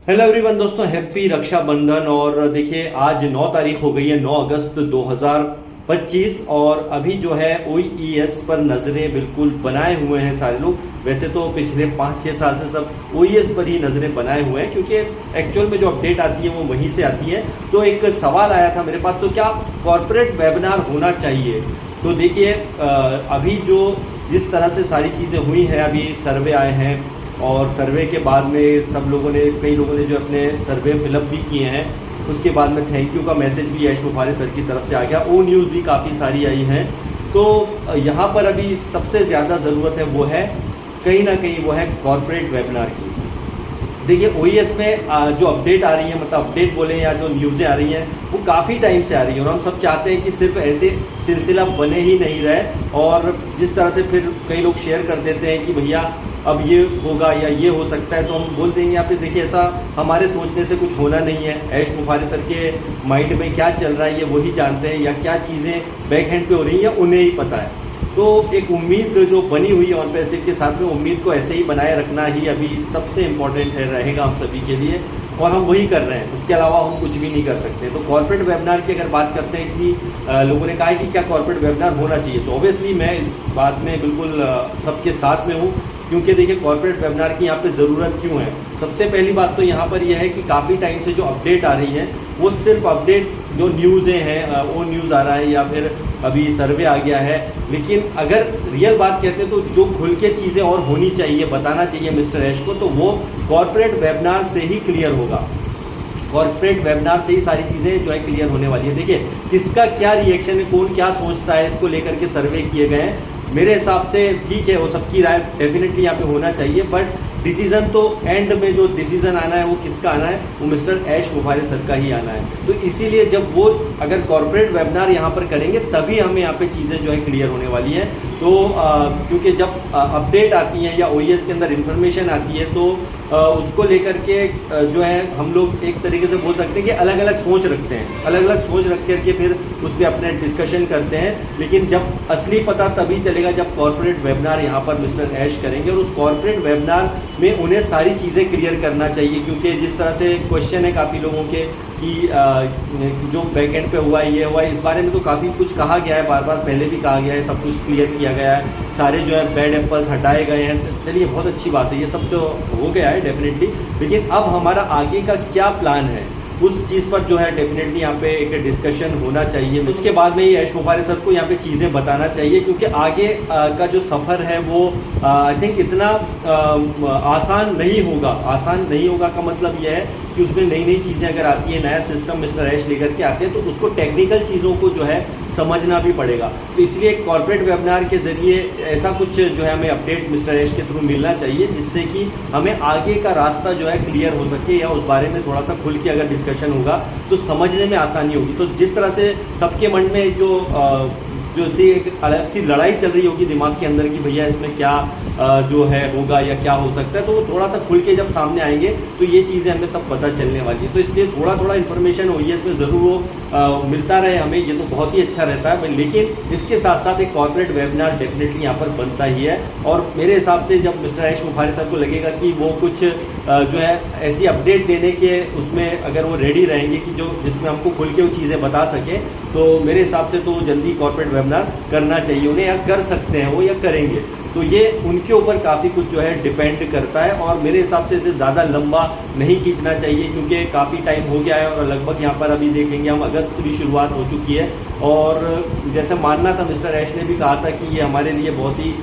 Hello everyone दोस्तों, happy Rakshabandhan. और देखिए आज 9 तारीख हो गई है, 9 अगस्त 2025। और अभी जो है ओईएस पर नजरें बिल्कुल बनाए हुए हैं सारे लोग। वैसे तो पिछले 5-6 साल से सब ओईएस पर ही नजरें बनाए हुए हैं, क्योंकि एक्चुअल में जो अपडेट आती है वो वहीं से आती है। तो एक सवाल आया था मेरे पास, तो क्या कॉर्पोरेट वेबिनार होना चाहिए? तो देखिए अभी जो जिस तरह से सारी चीज़ें हुई हैं, अभी सर्वे आए हैं और सर्वे के बाद में सब लोगों ने, कई लोगों ने जो अपने सर्वे फिलअप भी किए हैं, उसके बाद में थैंक यू का मैसेज भी यश मुफारे सर की तरफ से आ गया। ओ न्यूज़ भी काफ़ी सारी आई हैं। तो यहाँ पर अभी सबसे ज़्यादा ज़रूरत है वो है कहीं ना कहीं वो है कॉर्पोरेट वेबिनार की। देखिए ओईएस में जो अपडेट आ रही है, मतलब अपडेट बोले या जो न्यूज़ें आ रही हैं, वो काफ़ी टाइम से आ रही है और हम सब चाहते हैं कि सिर्फ ऐसे सिलसिला बने ही नहीं रहे। और जिस तरह से फिर कई लोग शेयर कर देते हैं कि भैया अब ये होगा या ये हो सकता है, तो हम बोल देंगे यहाँ पे देखिए ऐसा हमारे सोचने से कुछ होना नहीं है। यश मुफारे सर के माइंड में क्या चल रहा है ये वही जानते हैं, या क्या चीज़ें बैक हैंड पे हो रही हैं उन्हें ही पता है। तो एक उम्मीद जो बनी हुई है ऑन पैसिव के साथ में, उम्मीद को ऐसे ही बनाए रखना ही अभी सबसे इम्पोर्टेंट है, रहेगा हम सभी के लिए, और हम वही कर रहे हैं। उसके अलावा हम कुछ भी नहीं कर सकते। तो कॉर्पोरेट वेबिनार की अगर बात करते हैं कि लोगों ने कहा है कि क्या कॉर्पोरेट वेबिनार होना चाहिए, तो ऑब्वियसली मैं इस बात में बिल्कुल सबके साथ में हूँ। क्योंकि देखिए कॉर्पोरेट वेबिनार की यहाँ पे ज़रूरत क्यों है? सबसे पहली बात तो यहाँ पर यह है कि काफ़ी टाइम से जो अपडेट आ रही है वो सिर्फ अपडेट जो न्यूज़ें हैं, वो न्यूज़ आ रहा है या फिर अभी सर्वे आ गया है। लेकिन अगर रियल बात कहते हैं तो जो खुल के चीज़ें और होनी चाहिए, बताना चाहिए मिस्टर यश को, तो वो कॉर्पोरेट वेबिनार से ही क्लियर होगा। कॉर्पोरेट वेबिनार से ही सारी चीज़ें जो है क्लियर होने वाली है। देखिए किसका क्या रिएक्शन है, कौन क्या सोचता है, इसको लेकर के सर्वे किए गए हैं। मेरे हिसाब से ठीक है, वो सबकी राय डेफिनेटली यहाँ पे होना चाहिए, बट डिसीजन तो एंड में जो डिसीजन आना है वो किसका आना है? वो मिस्टर यश मुफारे सर का ही आना है। तो इसीलिए जब वो अगर कॉर्पोरेट वेबिनार यहाँ पर करेंगे तभी हमें यहाँ पे चीज़ें जो है क्लियर होने वाली है। तो क्योंकि जब अपडेट आती है या ओईएस के अंदर इंफॉर्मेशन आती है तो उसको लेकर के जो है हम लोग एक तरीके से बोल सकते हैं कि अलग अलग सोच रखते हैं, अलग अलग सोच रख करके फिर उस पर अपने डिस्कशन करते हैं। लेकिन जब असली पता तभी चलेगा जब कॉर्पोरेट वेबिनार यहाँ पर मिस्टर यश करेंगे, और उस कॉर्पोरेट वेबिनार में उन्हें सारी चीज़ें क्लियर करना चाहिए। क्योंकि जिस तरह से क्वेश्चन है काफ़ी लोगों के कि जो बैकएंड पे हुआ है, ये हुआ है, इस बारे में तो काफ़ी कुछ कहा गया है, बार बार पहले भी कहा गया है, सब कुछ क्लियर किया गया है, सारे जो है बैड एप्पल्स हटाए गए हैं। चलिए बहुत अच्छी बात है, ये सब जो हो गया है डेफिनेटली। लेकिन अब हमारा आगे का क्या प्लान है उस चीज़ पर जो है डेफिनेटली यहाँ पे एक डिस्कशन होना चाहिए। उसके बाद में यश मुफारे सर को यहाँ पे चीज़ें बताना चाहिए, क्योंकि आगे का जो सफ़र है वो आई थिंक इतना आसान नहीं होगा। आसान नहीं होगा का मतलब यह है कि उसमें नई नई चीज़ें अगर आती है, नया सिस्टम मिस्टर यश लेकर के आते हैं, तो उसको टेक्निकल चीज़ों को जो है समझना भी पड़ेगा। तो इसलिए कॉर्पोरेट वेबिनार के ज़रिए ऐसा कुछ जो है हमें अपडेट मिस्टर यश के थ्रू मिलना चाहिए, जिससे कि हमें आगे का रास्ता जो है क्लियर हो सके, या उस बारे में थोड़ा सा खुल के अगर डिस्कशन होगा तो समझने में आसानी होगी। तो जिस तरह से सबके मन में जो सी एक अलग सी लड़ाई चल रही होगी दिमाग के अंदर कि भैया इसमें क्या जो है होगा या क्या हो सकता है, तो वो थोड़ा सा खुल के जब सामने आएंगे तो ये चीज़ें हमें सब पता चलने वाली है। तो इसलिए थोड़ा थोड़ा इन्फॉर्मेशन ओईएस में ज़रूर वो मिलता रहे हमें, ये तो बहुत ही अच्छा रहता है। लेकिन इसके साथ साथ एक कॉर्पोरेट वेबिनार डेफिनेटली यहाँ पर बनता ही है। और मेरे हिसाब से जब मिस्टर यश मुफारे सर को लगेगा कि वो कुछ जो है ऐसी अपडेट देने के उसमें अगर वो रेडी रहेंगे कि जो जिसमें हमको खुल के वो चीज़ें बता सकें, तो मेरे हिसाब से तो जल्दी कॉर्पोरेट वेबिनार करना चाहिए उन्हें, या कर सकते हैं वो, या करेंगे। तो ये उनके ऊपर काफ़ी कुछ जो है डिपेंड करता है, और मेरे हिसाब से इसे ज़्यादा लंबा नहीं खींचना चाहिए, क्योंकि काफ़ी टाइम हो गया है और लगभग यहाँ पर अभी देखेंगे हम अगस्त की शुरुआत हो चुकी है। और जैसे मानना था, मिस्टर यश ने भी कहा था कि ये हमारे लिए बहुत ही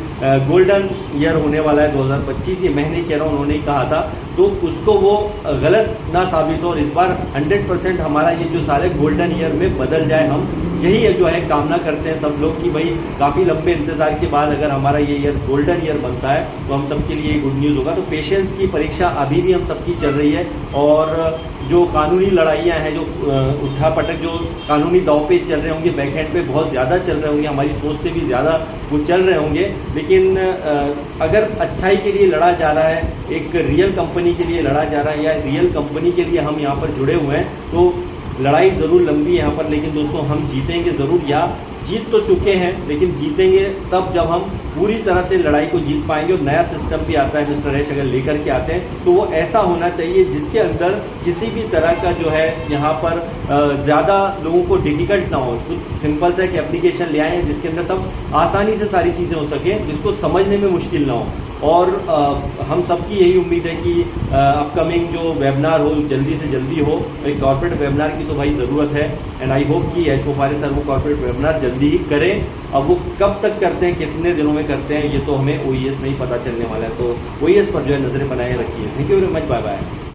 गोल्डन ईयर होने वाला है 2025, ये मैं नहीं कह रहा हूँ, उन्होंने ही कहा था, तो उसको वो गलत ना साबित हो और इस बार 100% हमारा ये जो सारे गोल्डन ईयर में बदल जाए। हम यही जो है कामना करते हैं सब लोग कि भाई काफ़ी लंबे इंतज़ार के बाद अगर हमारा ये ईयर गोल्डन ईयर बनता है तो हम सबके लिए गुड न्यूज़ होगा। तो पेशेंस की परीक्षा अभी भी हम सबकी चल रही है, और जो कानूनी लड़ाइयाँ हैं, जो उठापटक जो कानूनी दाव पे चल रहे होंगे, बैक हैंड पे बहुत ज़्यादा चल रहे होंगे, हमारी सोच से भी ज़्यादा वो चल रहे होंगे। लेकिन अगर अच्छाई के लिए लड़ा जा रहा है, एक रियल कंपनी के लिए लड़ा जा रहा है, या रियल कंपनी के लिए हम यहाँ पर जुड़े हुए हैं, तो लड़ाई ज़रूर लंबी है यहाँ पर, लेकिन दोस्तों हम जीतेंगे ज़रूर, या जीत तो चुके हैं, लेकिन जीतेंगे तब जब हम पूरी तरह से लड़ाई को जीत पाएंगे। और नया सिस्टम भी आता है मिस्टर ऐश अगर लेकर के आते हैं तो वो ऐसा होना चाहिए जिसके अंदर किसी भी तरह का जो है यहाँ पर ज़्यादा लोगों को डिफिकल्ट ना हो। कुछ सिंपल सा एक एप्लीकेशन ले आए हैं जिसके अंदर सब आसानी से सारी चीज़ें हो सके, जिसको समझने में मुश्किल ना हो। और हम सबकी यही उम्मीद है कि अपकमिंग जो वेबिनार हो जल्दी से जल्दी हो। एक कॉर्पोरेट वेबिनार की तो भाई ज़रूरत है, एंड आई होप कि ऐश मोफारे सर वो कॉर्पोरेट वेबिनार जल्दी ही करें। अब वो कब तक करते हैं, कितने दिनों में करते हैं, ये तो हमें OES में ही पता चलने वाला है। तो OES पर जो है नज़रें बनाए रखिए। Thank you very much, bye bye.